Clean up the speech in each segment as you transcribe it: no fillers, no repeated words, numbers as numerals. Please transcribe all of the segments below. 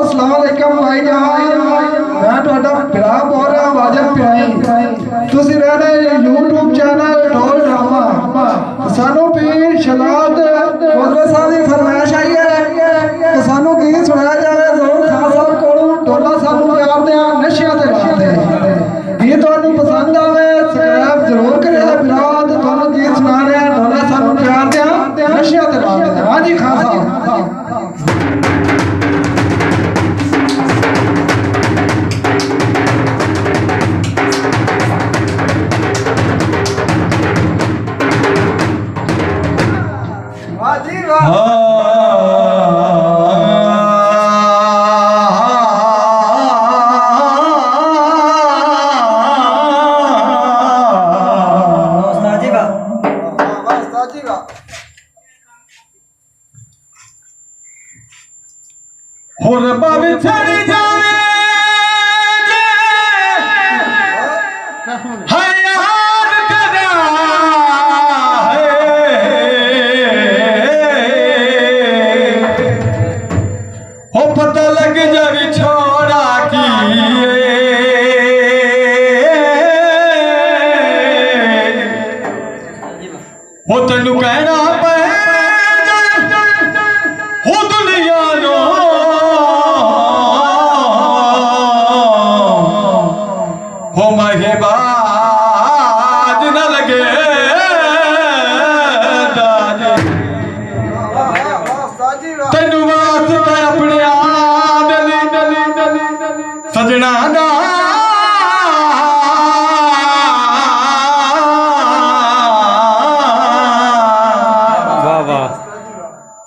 अस्सलाम वालेकुम भाईजान मैं ਤੁਹਾਡਾ ਭਰਾ ਬੋਲ ਰਿਹਾ ਵਾਜਬ ਪਿਆਈ ਤੁਸੀਂ ਰਹਿ ਰਹੇ YouTube ਚੈਨਲ ਢੋਲ ਡਰਾਮਾ ਸਾਨੂੰ ਪੀਰ ਸ਼ਲਾਦ ਮੌਲਵੀ ਸਾਹਿਬ ਦੀ ਫਰਮਾਇਸ਼ ਆਈ ਹੈ ਕਿ ਸਾਨੂੰ ਗੀਤ ਸੁਣਾਇਆ ਜਾਵੇ ਜ਼ੋਰ ਖਾਨ ਸਾਹਿਬ ਕੋਲੋਂ ਢੋਲਾ ਸਾਨੂੰ ਪਿਆਰ ਦਿਆਂ ਨਸ਼ਿਆਂ ਤੇ ਲਾਤੇ ਗੀਤ ਤੁਹਾਨੂੰ ਪਸੰਦ ਆਵੇ ਸਬਸਕ੍ਰਾਈਬ ਜ਼ਰੂਰ ਕਰਿਓ ਭਰਾ ਤੇ ਤੁਹਾਨੂੰ ਗੀਤ ਸੁਣਾ ਰਿਹਾ ਢੋਲਾ ਸਾਨੂੰ ਪਿਆਰ ਦਿਆਂ ਨਸ਼ਿਆਂ ਤੇ ਲਾਤੇ ਹਾਂਜੀ ਖਾਨ ਸਾਹਿਬ और बाबे छड़ी जावे है याद करा हो पता लग जावे छोड़ा की हो तेनू कहना पे हो दुनिया नो हो महबाज न लगे तेनू वास्ता अपने आदली सजना दा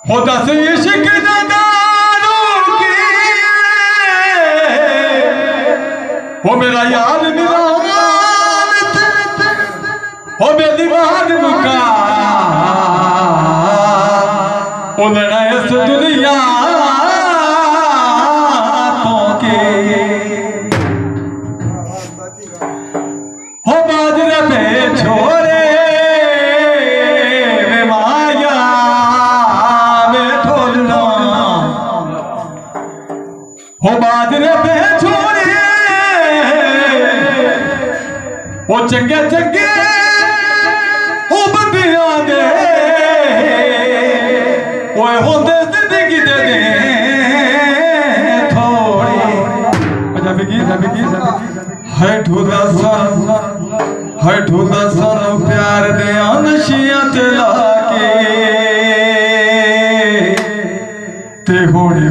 हो दस इश्क दा दारू की हो मेरा यार मिलावत हो बेदीवान मुका ओ लड़ा इस दुनिया तो के हो बाजरे पे छोरे वे माया में ढोलना हो बाजरे पे छोरे वो चंगे चंगे वो बंदियां दे ओए होंदे जिंदगी दे थोड़ी पंजाबी गीत है ढोला सा प्यार दे नशियां ते लाके ते होड़े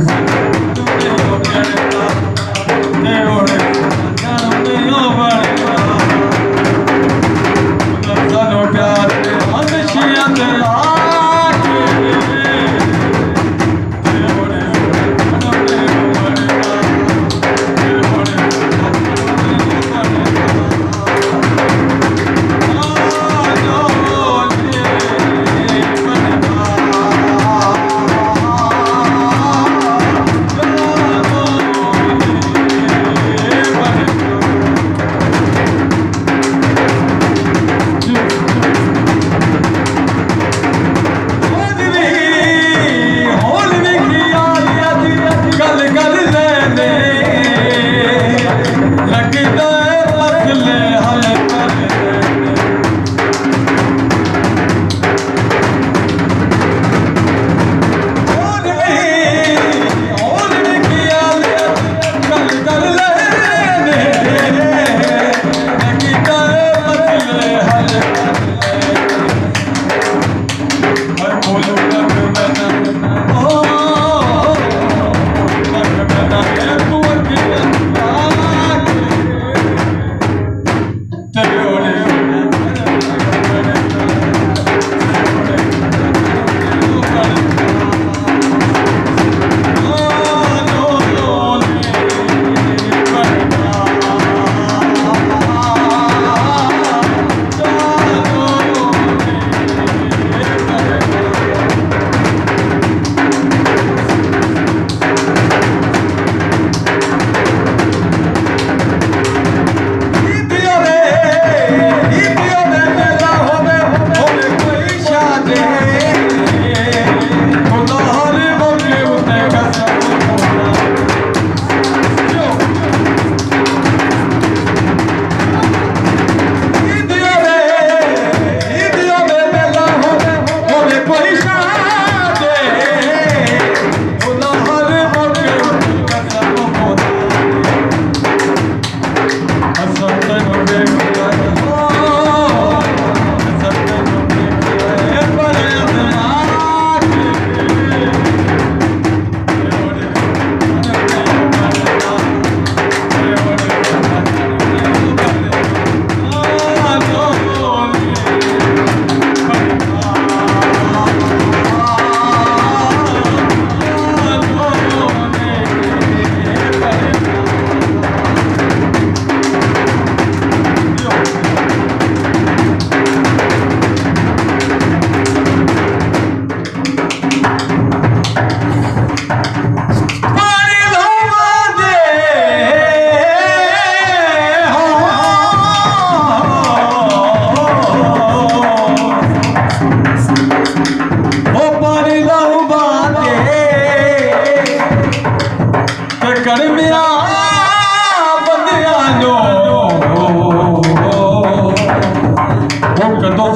ਕਰਮਿਆ ਬੰਦਿਆਂ ਨੂੰ ਉਹ ਕਦੋਂ